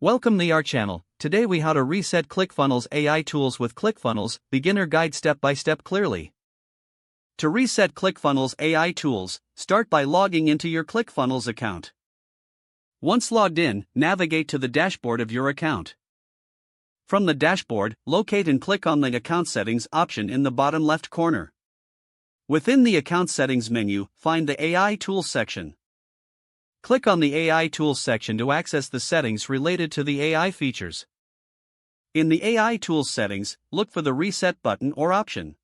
Welcome to our channel. Today we how to reset ClickFunnels AI tools with ClickFunnels, beginner guide step by step clearly. To reset ClickFunnels AI tools, start by logging into your ClickFunnels account. Once logged in, navigate to the dashboard of your account. From the dashboard, locate and click on the Account Settings option in the bottom left corner. Within the Account Settings menu, find the AI Tools section. Click on the AI Tools section to access the settings related to the AI features. In the AI Tools settings, look for the Reset button or option.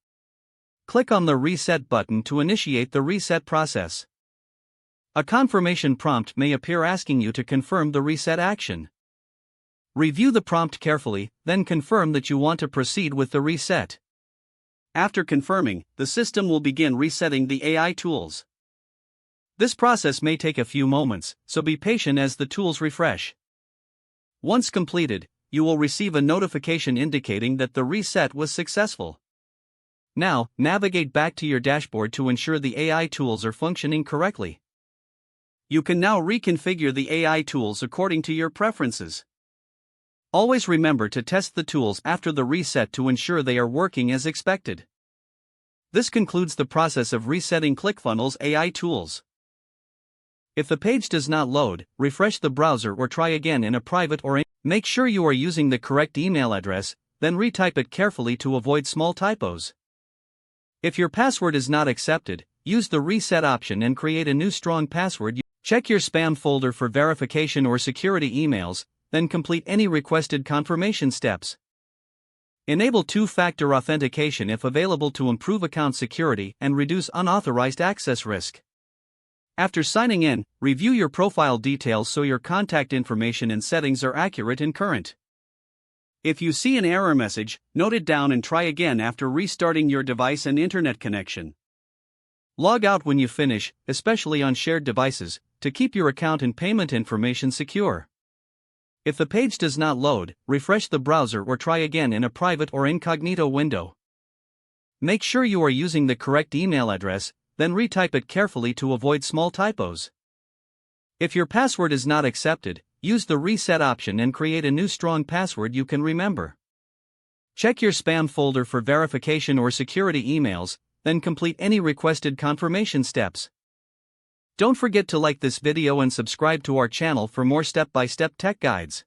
Click on the Reset button to initiate the reset process. A confirmation prompt may appear asking you to confirm the reset action. Review the prompt carefully, then confirm that you want to proceed with the reset. After confirming, the system will begin resetting the AI tools. This process may take a few moments, so be patient as the tools refresh. Once completed, you will receive a notification indicating that the reset was successful. Now, navigate back to your dashboard to ensure the AI tools are functioning correctly. You can now reconfigure the AI tools according to your preferences. Always remember to test the tools after the reset to ensure they are working as expected. This concludes the process of resetting ClickFunnels AI tools. If the page does not load, refresh the browser or try again in a private or make sure you are using the correct email address, then retype it carefully to avoid small typos. If your password is not accepted, use the reset option and create a new strong password. Check your spam folder for verification or security emails, then complete any requested confirmation steps. Enable two-factor authentication if available to improve account security and reduce unauthorized access risk. After signing in, review your profile details so your contact information and settings are accurate and current. If you see an error message, note it down and try again after restarting your device and internet connection. Log out when you finish, especially on shared devices, to keep your account and payment information secure. If the page does not load, refresh the browser or try again in a private or incognito window. Make sure you are using the correct email address, then retype it carefully to avoid small typos. If your password is not accepted, use the reset option and create a new strong password you can remember. Check your spam folder for verification or security emails, then complete any requested confirmation steps. Don't forget to like this video and subscribe to our channel for more step-by-step tech guides.